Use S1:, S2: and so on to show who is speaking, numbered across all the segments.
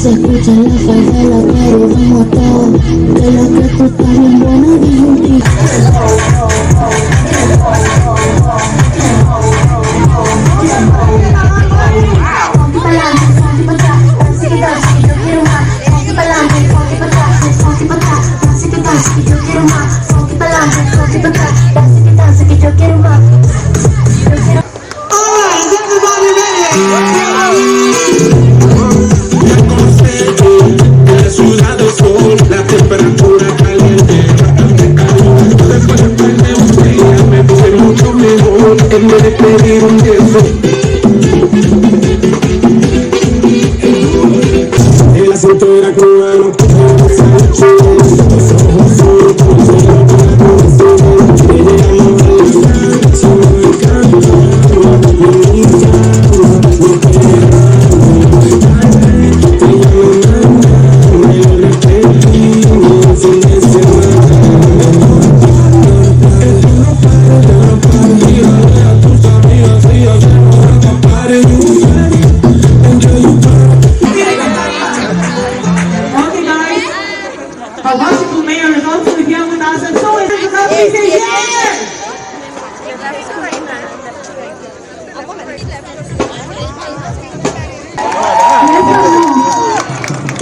S1: Se escucha en la favela, pero vamos todos. De lo que tú estás bien buena, dije un tip.
S2: El acento era cubano,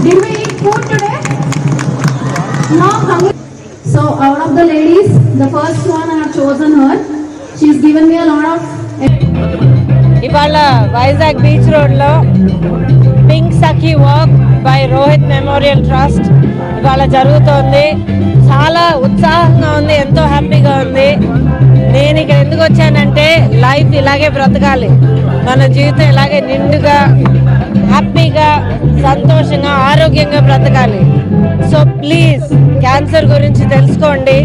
S3: Did we eat food today? No, hungry. So out of the ladies, the first one I have chosen her. She's given me a lot of.
S4: ఇవాళ Vizag beach రోడ్లో pink Sakhi walk by Rohit memorial trust ఇవాళ జరుగుతోంది. చాలా ఉత్సాహంగా ఉంది, ఎంతో హ్యాపీగా ఉంది. నేను ఇక్కడ ఎందుకు వచ్చానంటే లైఫ్ ఇలాగే బ్రతకాలి, మన జీవితం ఇలాగే నిండుగా హ్యాపీగా సంతోషంగా ఆరోగ్యంగా బ్రతకాలి. సో ప్లీజ్ క్యాన్సర్ గురించి తెలుసుకోండి,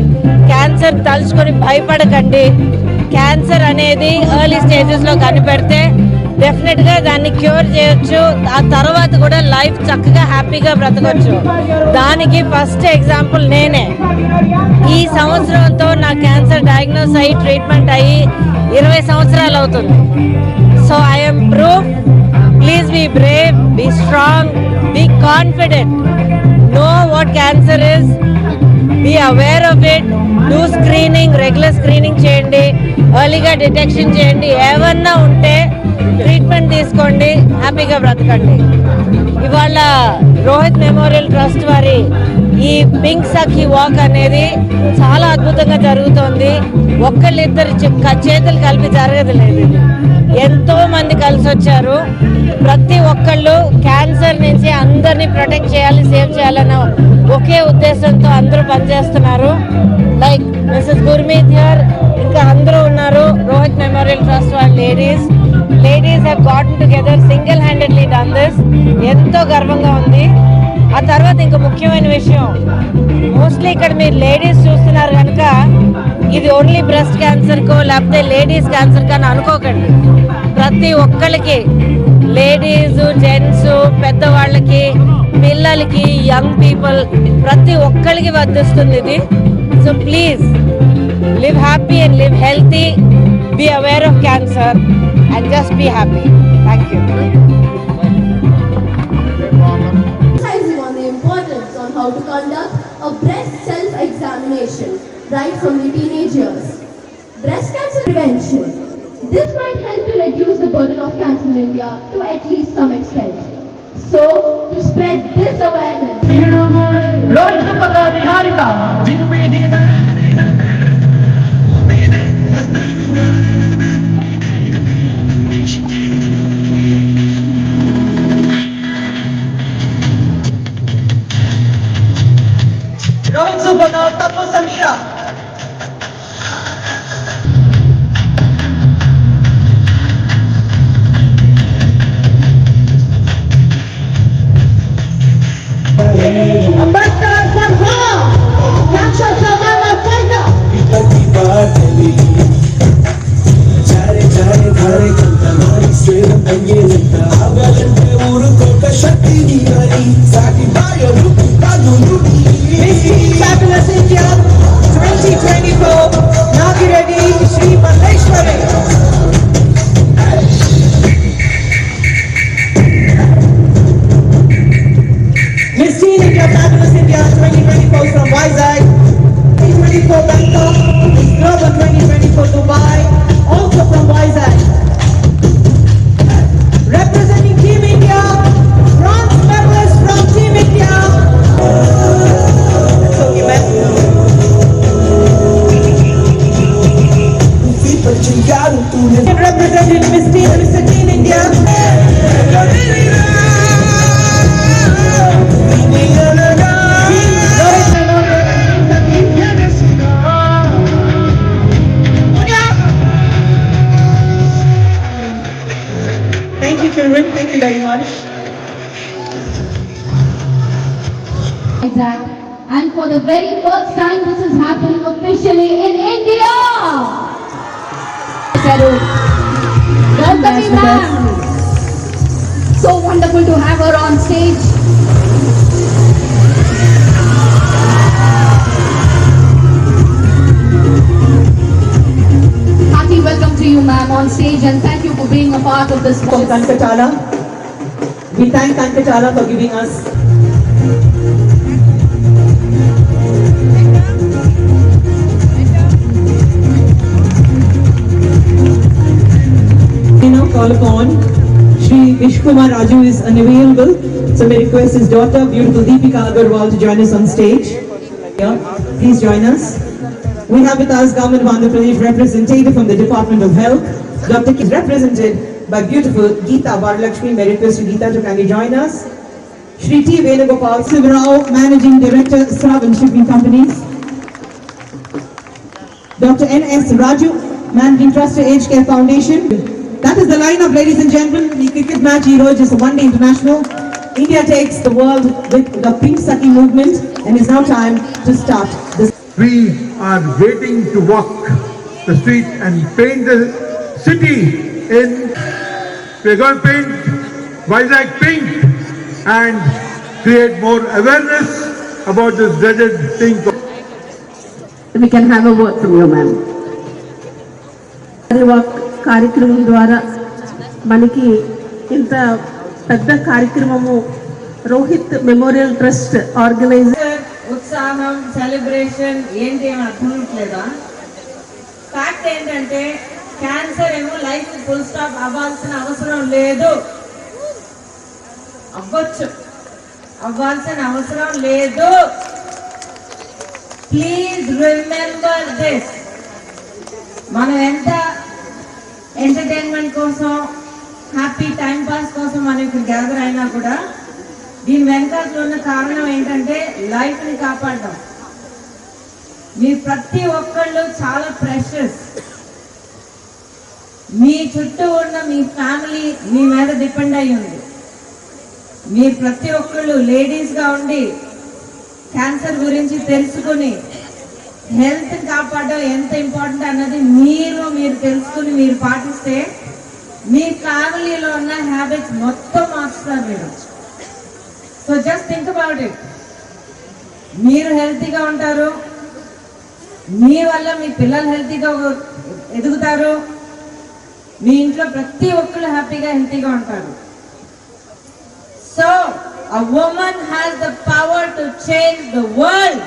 S4: క్యాన్సర్ తలుచుకొని భయపడకండి. క్యాన్సర్ అనేది ఎర్లీ స్టేజెస్లో కనిపెడితే డెఫినెట్గా దాన్ని క్యూర్ చేయొచ్చు. ఆ తర్వాత కూడా లైఫ్ చక్కగా హ్యాపీగా బ్రతకొచ్చు. దానికి ఫస్ట్ ఎగ్జాంపుల్ నేనే. ఈ సంవత్సరంతో నా క్యాన్సర్ డయాగ్నోస్ అయ్యి ట్రీట్మెంట్ అయ్యి 20 సంవత్సరాలు అవుతుంది. So I'm proof. Please be brave, be strong, be confident. Know what cancer is, be aware of it. Do screening, regular screening చేయండి, ఎర్లీగా డిటెక్షన్ చేయండి. ఏమన్నా ఉంటే ట్రీట్మెంట్ తీసుకోండి, హ్యాపీగా బ్రతకండి. ఇవాళ రోహిత్ మెమోరియల్ ట్రస్ట్ వారి ఈ పింక్ సఖీ వాక్ అనేది చాలా అద్భుతంగా జరుగుతోంది. ఒక్కళ్ళిద్దరు చేతులు కలిపి జరగదు లేదు, ఇది ఎంతో మంది కలిసి వచ్చారు. ప్రతి ఒక్కళ్ళు క్యాన్సర్ నుంచి అందరినీ ప్రొటెక్ట్ చేయాలి, సేవ్ చేయాలన్న ఒకే ఉద్దేశంతో అందరూ పనిచేస్తున్నారు. లైక్ మిసెస్ గుర్మీత్ హియర్, ఇంకా అందరూ ఉన్నారు. రోహిత్ మెమోరియల్ ట్రస్ట్ వాళ్ళ ladies have గాటన్ together, single handedly done this. ఎంతో గర్వంగా ఉంది. ఆ తర్వాత ఇంకా ముఖ్యమైన విషయం, మోస్ట్లీ ఇక్కడ మీరు లేడీస్ చూస్తున్నారు కనుక ఇది ఓన్లీ బ్రెస్ట్ క్యాన్సర్కో లేకపోతే లేడీస్ క్యాన్సర్ కానీ అనుకోకండి. ప్రతి ఒక్కళ్ళకి, లేడీస్, జెంట్స్, పెద్దవాళ్ళకి, పిల్లలకి, యంగ్ పీపుల్, ప్రతి ఒక్కరికి వర్తిస్తుంది ఇది. So please live happy and live healthy, be aware of cancer and just be happy. Thank you.
S5: Emphasizing on the importance on how to conduct a breast self-examination right from the teenage years. Breast cancer prevention. This might help to reduce the burden of cancer in India to at least some extent. So, to spread this awareness.
S6: India 2024 from Vizag, 2024 Bangkok, Miss Global 2024 Dubai, also from Vizag. Representing Team India, bronze medalist from Team India. That's okay, man. Representing Mr. Team India. Thank you, children. Thank you very much.
S3: Exact. And for the very first time, this is happening officially in India. Welcome, ma'am. So wonderful to have her on stage. Hearty welcome to you, ma'am, on stage, and thank you for being a part of this.
S6: From Kankatala. We thank Kankatala for giving us now call upon Shri Vishkumar Raju is unavailable, so may request his daughter, beautiful Deepika Agarwal, to join us on stage. Yeah, please join us. We have with us Government of Andhra Pradesh representative from the Department of Health, Dr. K, represented by beautiful Geeta Varalakshmi. May request to Geeta to kindly join us. Shri T. Venugopal Sivarao, Managing Director, Sravan Shipping Companies. Dr. N.S. Raju, Managing Trustee, Age Care Foundation. That is the lineup, ladies and gentlemen. The cricket match hero, just a one-day international. India takes the world with the Pink Saki movement, and it's now time to start this.
S7: We are waiting to walk the street and paint the city in. We're going to paint Vizag pink and create more awareness about this dreaded thing.
S8: We can have a word from you, ma'am. కార్యక్రమం ద్వారా మనకి ఇంత పెద్ద కార్యక్రమము Rohit memorial trust organiser
S4: ఉత్సాహం celebration ఏంటి ఏమి అర్థమవట్లేదా? Fact ఏంటంటే క్యాన్సర్ ఏమో లైఫ్ ఫుల్ స్టాప్ అవ్వాల్సిన అవసరం లేదు. అవ్వాల్సిన అవసరం లేదు. Please remember this. మనం ఎంత ఎంటర్టైన్మెంట్ కోసం, హ్యాపీ టైం పాస్ కోసం మనం ఇక్కడ గ్యాదర్ అయినా కూడా దీని వెనకాల ఉన్న కారణం ఏంటంటే లైఫ్ ని కాపాడడం. మీ ప్రతి ఒక్కళ్ళు చాలా ప్రెషస్. మీ చుట్టూ ఉన్న మీ ఫ్యామిలీ మీ మీద డిపెండ్ అయి ఉంది. మీరు ప్రతి ఒక్కళ్ళు లేడీస్ గా ఉండి క్యాన్సర్ గురించి తెలుసుకుని హెల్త్ కాపాడడం ఎంత ఇంపార్టెంట్ అన్నది మీరు తెలుసుకుని మీరు పాటిస్తే మీ ఫ్యామిలీలో ఉన్న హ్యాబిట్స్ మొత్తం మార్చుతారు మీరు. So just think about it. మీరు హెల్తీగా ఉంటారు, మీ వల్ల మీ పిల్లలు హెల్తీగా ఎదుగుతారు, మీ ఇంట్లో ప్రతి ఒక్కరు హ్యాపీగా హెల్తీగా ఉంటారు. So a woman has the power to change the world.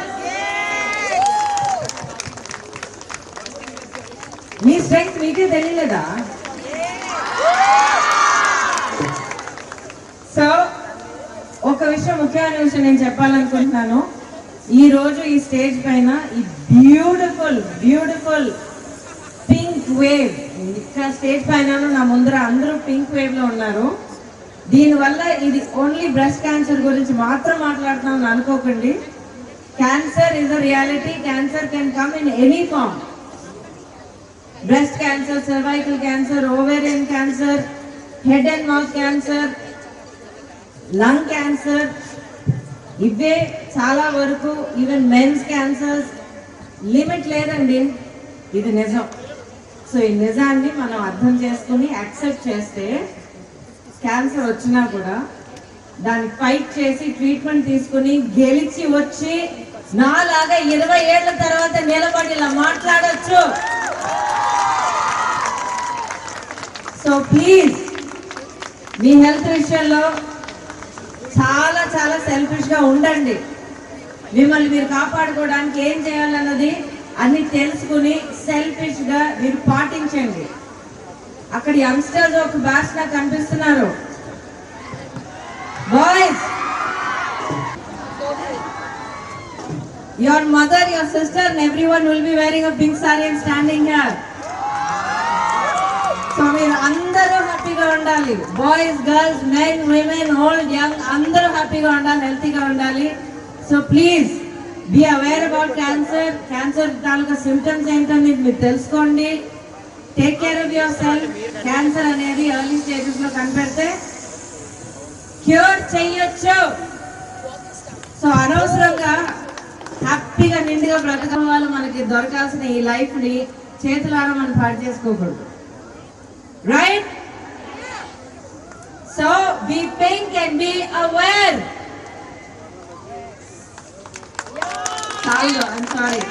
S4: Me strength మీకే తెలియలేదా? సో ఒక విషయం, ముఖ్యమైన విషయం నేను చెప్పాలనుకుంటున్నాను. ఈ రోజు ఈ స్టేజ్ పైన ఈ బ్యూటిఫుల్ పింక్ వేవ్, ఇక్కడ స్టేజ్ పైన నా ముందర అందరూ పింక్ వేవ్ లో ఉన్నారు. దీనివల్ల ఇది ఓన్లీ బ్రెస్ట్ క్యాన్సర్ గురించి మాత్రం మాట్లాడుతున్నాం అనుకోకండి. Cancer is a reality. Cancer can come in any form. Breast cancer, cervical cancer, ovarian cancer, head and mouth cancer, lung cancer, ఇవే చాలా వరకు ఈవెన్ మెన్స్ క్యాన్సర్స్. లిమిట్ లేదండి, ఇది నిజం. సో ఈ నిజాన్ని మనం అర్థం చేసుకుని యాక్సెప్ట్ చేస్తే క్యాన్సర్ వచ్చినా కూడా దాన్ని ఫైట్ చేసి ట్రీట్మెంట్ తీసుకుని గెలిచి వచ్చి నాలాగా 20 ఏళ్ల తర్వాత నిలబడి ఇలా మాట్లాడొచ్చు. సో ప్లీజ్ మీ హెల్త్ విషయంలో చాలా సెల్ఫిష్ గా ఉండండి. మిమ్మల్ని మీరు కాపాడుకోవడానికి ఏం చేయాలన్నది అన్ని తెలుసుకుని సెల్ఫిష్ గా మీరు పాటించండి. అక్కడ యంగ్స్టర్స్ ఒక బ్యాచ్ నాకు కనిపిస్తున్నారు. Boys, your mother, your sister and everyone will be wearing a pink saree and standing here. So మీరు అందరూ హ్యాపీగా ఉండాలి. Boys, girls, men, women, old, young అందరూ హ్యాపీగా ఉండాలి, హెల్తీగా ఉండాలి. So please be aware about cancer. Cancer తాలూకా సిమ్టమ్స్ ఏంటని మీరు తెలుసుకోండి. Take care of yourself. Cancer అనేది ఎర్లీ స్టేజెస్ లో కనిపెడితే క్యూర్ చెయ్యొచ్చు. సో అనవసరంగా హ్యాపీగా నిండుగా బ్రతకడం వల్ల మనకి దొరకాల్సిన ఈ లైఫ్ ని చేతులారా మనం పాడు చేసుకోకూడదు. Right? So be pink and be aware. I'm sorry.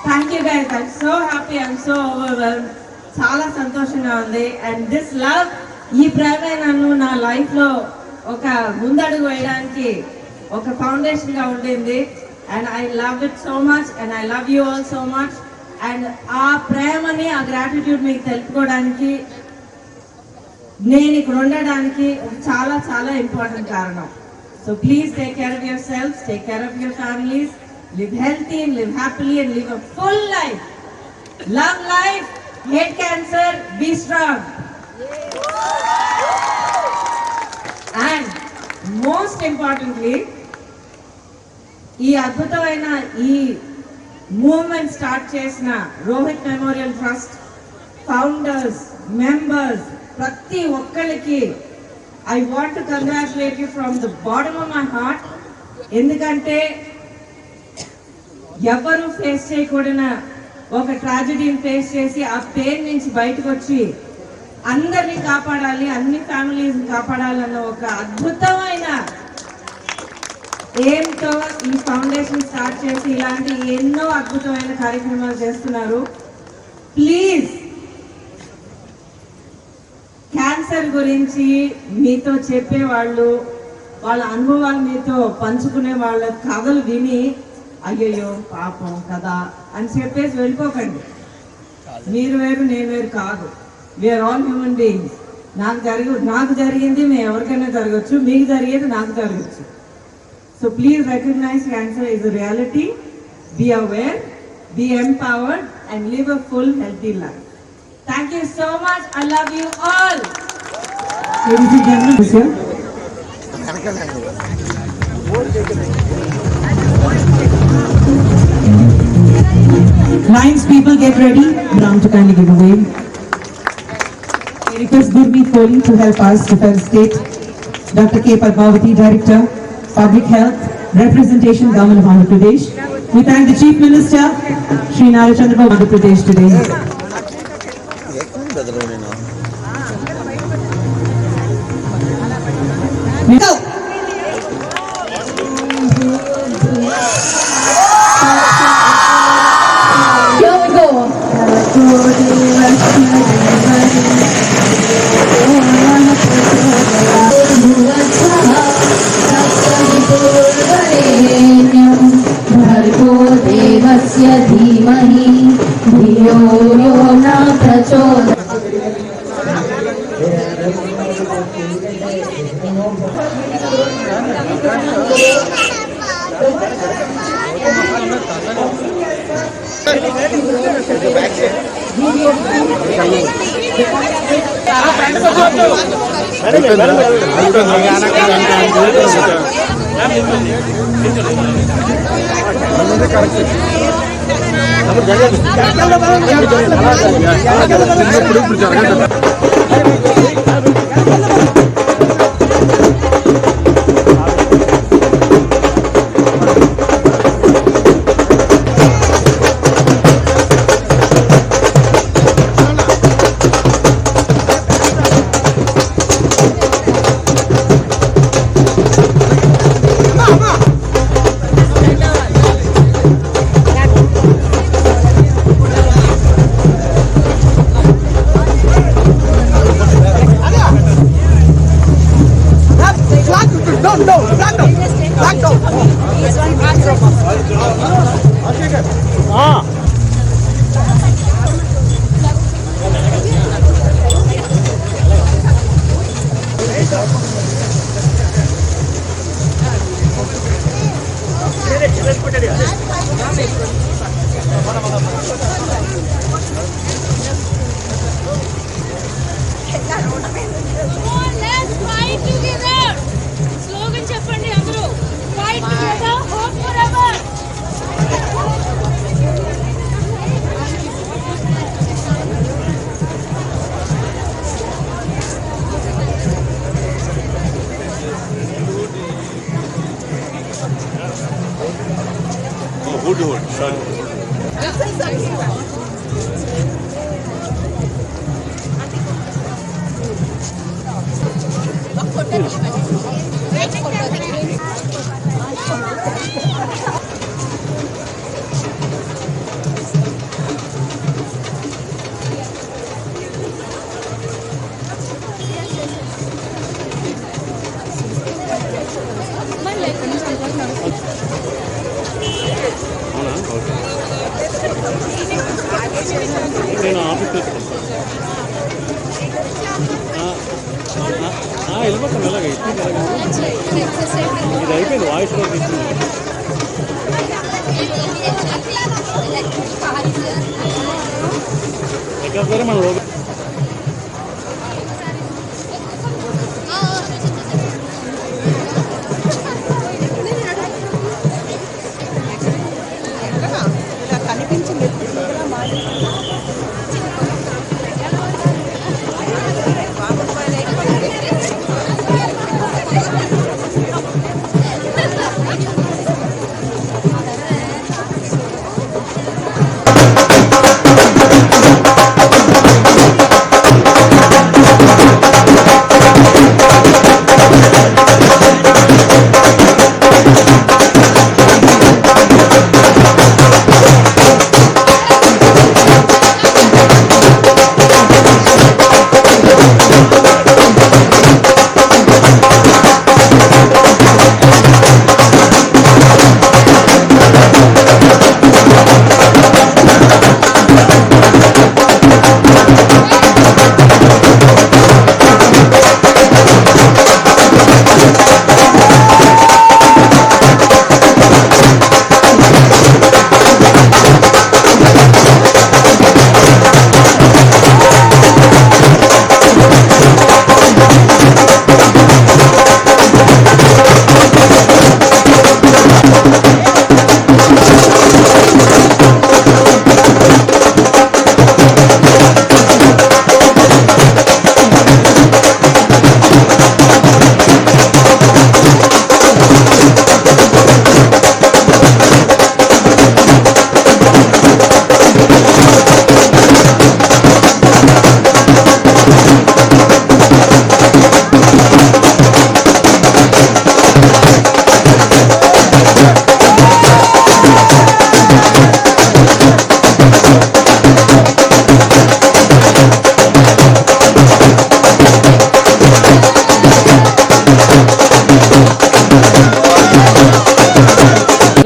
S4: Thank you guys. I'm so happy. I'm so overwhelmed. చాలా సంతోషంగా ఉంది. అండ్ దిస్ లవ్, ఈ ప్రేమే నన్ను నా లైఫ్ లో ఒక ముందడుగు వేయడానికి ఒక ఫౌండేషన్ గా ఉండింది. And I love it so much and I love you all so much. And ఆ ప్రేమని, ఆ గ్రాటిట్యూడ్ మీకు తెలుపుకోవడానికి, నేను ఇక్కడ ఉండడానికి చాలా చాలా ఇంపార్టెంట్ కారణం. So please take care of your self, take care of your families, live healthy, live happily and live a full life. Love life, hate cancer, be strong. And most importantly, ఈ అద్భుతమైన ఈ movement start చేసిన Rohit memorial trust founders, members, ప్రతి ఒక్కరికి I want to congratulate you from the bottom of my heart. ఎందుకంటే ఎవరు face చేయకూడన ఒక ట్రాజడీని face చేసి ఆ పెయిన్ నుంచి బయటకు వచ్చి అందరినీ కాపాడాలి, అన్ని ఫ్యామిలీస్ కాపాడాలన్న ఒక అద్భుతమైన ఎయిమ్తో ఈ ఫౌండేషన్ స్టార్ట్ చేసి ఇలాంటి ఎన్నో అద్భుతమైన కార్యక్రమాలు చేస్తున్నారు. ప్లీజ్ క్యాన్సర్ గురించి మీతో చెప్పేవాళ్ళు, వాళ్ళ అనుభవాలు మీతో పంచుకునే వాళ్ళ కథలు విని అయ్యయ్యో పాపం కదా అని చెప్పేసి వెళ్ళిపోకండి. మీరు వేరు, నేను వేరు కాదు. We are all human beings. నాకు జరిగింది మీ ఎవరికైనా జరగచ్చు, మీకు జరిగేది నాకు జరగచ్చు. So please recognize cancer is a reality. Be aware, be empowered and live a full healthy life. Thank you so much. I love you all.
S6: Lions people, get ready. Brown to kindly give away. I request Gurmeet Kohli to help us to felicitate Dr. K. Padmavati, Director, Public Health, Representation, Government of Andhra Pradesh. We thank the Chief Minister, Shri Nara Chandrababu, Andhra Pradesh today. Go!
S1: Here we go. भर्गो देवस्य धीमहि धियो यो न प्रचोदयात्.
S9: నేను ఆఫీస్కి వెళ్ళిపోతాను ఎలాగ ఇది అయిపోయింది వాయిస్ లో తీసుకున్నాను ఎక్కడ మన లోపల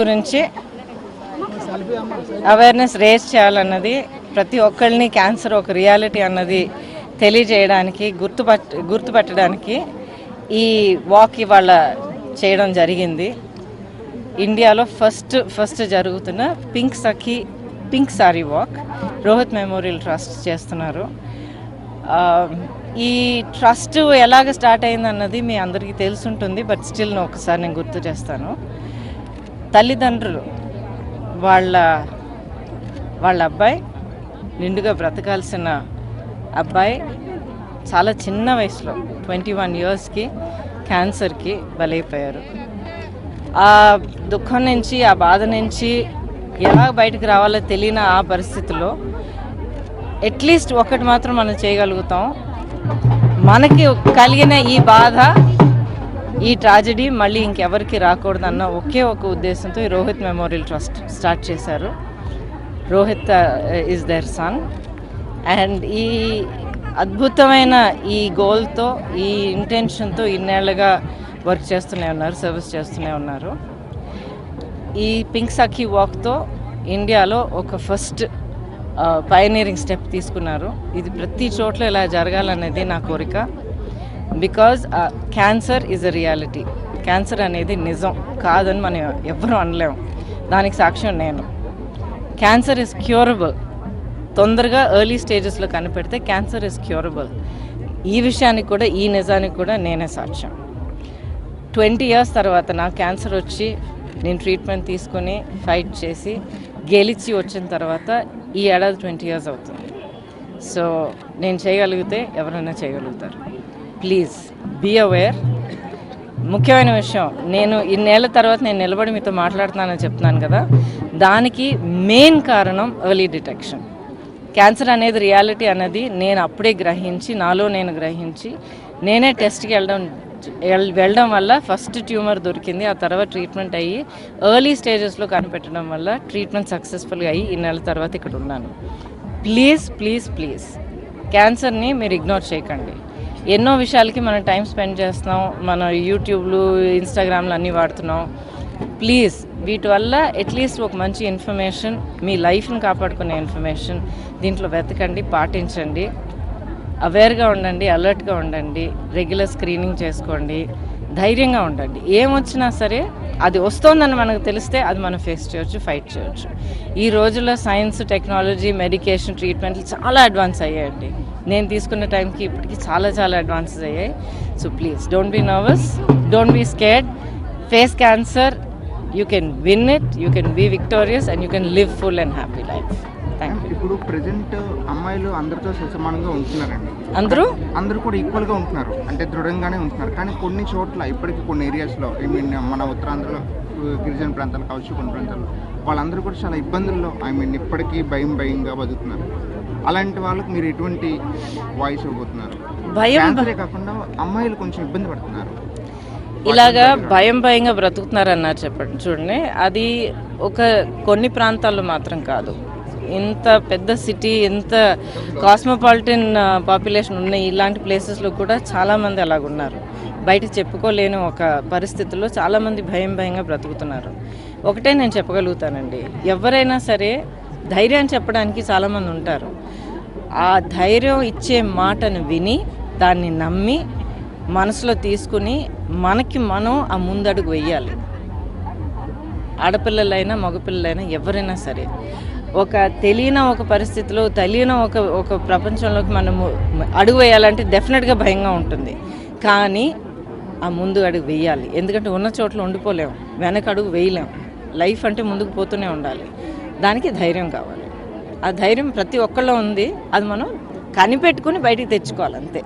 S4: గురించి అవేర్నెస్ రేజ్ చేయాలన్నది, ప్రతి ఒక్కరిని క్యాన్సర్ ఒక రియాలిటీ అన్నది తెలియజేయడానికి, గుర్తుపట్టడానికి ఈ వాక్ ఇవాళ చేయడం జరిగింది. ఇండియాలో ఫస్ట్ జరుగుతున్న pink sorry walk Rohit memorial trust చేస్తున్నారు. ఈ ట్రస్ట్ ఎలాగ స్టార్ట్ అయిందన్నది మీ అందరికీ తెలుసుంటుంది, బట్ స్టిల్ ఒకసారి నేను గుర్తు చేస్తాను. తల్లిదండ్రులు వాళ్ళ అబ్బాయి, నిండుగా బ్రతకాల్సిన అబ్బాయి చాలా చిన్న వయసులో 21 ఇయర్స్కి క్యాన్సర్కి బలైపోయారు. ఆ దుఃఖం నుంచి, ఆ బాధ నుంచి ఎలా బయటకు రావాలో తెలియని ఆ పరిస్థితిలో అట్లీస్ట్ ఒకటి మాత్రం మనం చేయగలుగుతాం, మనకి కలిగిన ఈ బాధ, ఈ ట్రాజడీ మళ్ళీ ఇంకెవరికి రాకూడదన్న ఒకే ఒక ఉద్దేశంతో ఈ రోహిత్ మెమోరియల్ ట్రస్ట్ స్టార్ట్ చేశారు. Rohit is there sun. And ఈ అద్భుతమైన ఈ గోల్తో, ఈ ఇంటెన్షన్తో ఇన్నేళ్లుగా వర్క్ చేస్తూనే ఉన్నారు, సర్వీస్ చేస్తూనే ఉన్నారు. ఈ పింక్ సఖీ వాక్తో ఇండియాలో ఒక ఫస్ట్ పైనీరింగ్ స్టెప్ తీసుకున్నారు. ఇది ప్రతి చోట్ల ఇలా జరగాలనేది నా కోరిక. Because cancer is a reality. Cancer అనేది నిజం కాదని మనం ఎవ్వరూ అనలేము. దానికి సాక్ష్యం నేను. Cancer is curable. తొందరగా ఎర్లీ స్టేజెస్లో కనిపెడితే క్యాన్సర్ ఇస్ క్యూరబుల్. ఈ విషయానికి కూడా, ఈ నిజానికి కూడా నేనే సాక్ష్యం. 20 years తర్వాత నాకు క్యాన్సర్ వచ్చి నేను ట్రీట్మెంట్ తీసుకుని ఫైట్ చేసి గెలిచి వచ్చిన తర్వాత ఈ ఏడాది 20 years అవుతుంది. సో నేను చేయగలిగితే ఎవరైనా చేయగలుగుతారు. Please be aware. ముఖ్యమైన విషయం, నేను ఇన్నేళ్ల తర్వాత నేను నిలబడి మీతో మాట్లాడుతున్నానని చెప్తున్నాను కదా, దానికి మెయిన్ కారణం ఎర్లీ డిటెక్షన్. క్యాన్సర్ అనేది రియాలిటీ అన్నది నేను అప్పుడే గ్రహించి, నాలో నేను గ్రహించి, నేనే టెస్ట్కి వెళ్ళడం వల్ల ఫస్ట్ ట్యూమర్ దొరికింది. ఆ తర్వాత ట్రీట్మెంట్ అయ్యి ఎర్లీ స్టేజెస్లో కనిపెట్టడం వల్ల ట్రీట్మెంట్ సక్సెస్ఫుల్గా అయ్యి ఇన్నేళ్ళ తర్వాత ఇక్కడ ఉన్నాను. ప్లీజ్ ప్లీజ్ ప్లీజ్ క్యాన్సర్ని మీరు ఇగ్నోర్ చేయకండి. ఎన్నో విషయాలకి మనం టైం స్పెండ్ చేస్తున్నాం, మన యూట్యూబ్లు, ఇన్స్టాగ్రామ్లు అన్నీ వాడుతున్నాం. ప్లీజ్ వీటి వల్ల అట్లీస్ట్ ఒక మంచి ఇన్ఫర్మేషన్, మీ లైఫ్ని కాపాడుకునే ఇన్ఫర్మేషన్ దీంట్లో వెతకండి, పాటించండి. అవేర్గా ఉండండి, అలర్ట్గా ఉండండి, రెగ్యులర్ స్క్రీనింగ్ చేసుకోండి, ధైర్యంగా ఉండండి. ఏమొచ్చినా సరే అది వస్తోందని మనకు తెలిస్తే అది మనం ఫేస్ చేయొచ్చు, ఫైట్ చేయొచ్చు. ఈ రోజుల్లో సైన్స్, టెక్నాలజీ, మెడికేషన్, ట్రీట్మెంట్లు చాలా అడ్వాన్స్ అయ్యాయండి. నేను తీసుకున్న టైంకి ఇప్పటికి చాలా చాలా అడ్వాన్సెస్ అయ్యాయి. So please don't be nervous, don't be scared, face cancer. You can win it, you can be victorious and you can live full and happy life.
S10: ఇప్పుడు ప్రెసెంట్ అమ్మాయిలు అందరితో సమానంగా ఉంటున్నారండి. అందరూ కూడా ఈక్వల్గా ఉంటున్నారు, అంటే దృఢంగానే ఉంటున్నారు. కానీ కొన్ని చోట్ల ఇప్పటికీ కొన్ని ఏరియాస్లో, ఐ మీన్ మన ఉత్తరాంధ్రలో గిరిజన ప్రాంతాలు కావచ్చు, కొన్ని ప్రాంతాల్లో వాళ్ళందరూ కూడా చాలా ఇబ్బందుల్లో, ఐ మీన్ ఇప్పటికీ భయంగా బతుకుతున్నారు. అలాంటి వాళ్ళకి మీరు ఎటువంటి వాయిస్ ఇవ్వబోతున్నారు? క్యాన్సరే కాకుండా అమ్మాయిలు కొంచెం ఇబ్బంది పడుతున్నారు,
S4: ఇలాగా భయంగా బ్రతుకుతున్నారన్నారు చెప్పండి. చూడండి, అది కొన్ని ప్రాంతాల్లో మాత్రం కాదు, ఇంత పెద్ద సిటీ, ఇంత కాస్మోపాలిటన్ పాపులేషన్ ఉన్న ఇలాంటి ప్లేసెస్లో కూడా చాలామంది అలాగున్నారు. బయట చెప్పుకోలేని ఒక పరిస్థితుల్లో చాలామంది భయంగా బ్రతుకుతున్నారు. ఒకటే నేను చెప్పగలుగుతానండి, ఎవరైనా సరే ధైర్యాన్ని చెప్పడానికి చాలామంది ఉంటారు. ఆ ధైర్యం ఇచ్చే మాటను విని, దాన్ని నమ్మి, మనసులో తీసుకుని మనకి మనం ఆ ముందడుగు వెయ్యాలి. ఆడపిల్లలైనా మగపిల్లలైనా ఎవరైనా సరే తెలియని ఒక పరిస్థితిలో, తెలియని ఒక ప్రపంచంలోకి మనము అడుగు వేయాలంటే డెఫినెట్గా భయంగా ఉంటుంది. కానీ ఆ ముందు అడుగు వేయాలి. ఎందుకంటే ఉన్న చోట్ల ఉండిపోలేము, వెనక అడుగు వేయలేము. లైఫ్ అంటే ముందుకు పోతూనే ఉండాలి. దానికి ధైర్యం కావాలి. ఆ ధైర్యం ప్రతి ఒక్కళ్ళలో ఉంది, అది మనం కనిపెట్టుకుని బయటికి తెచ్చుకోవాలి, అంతే.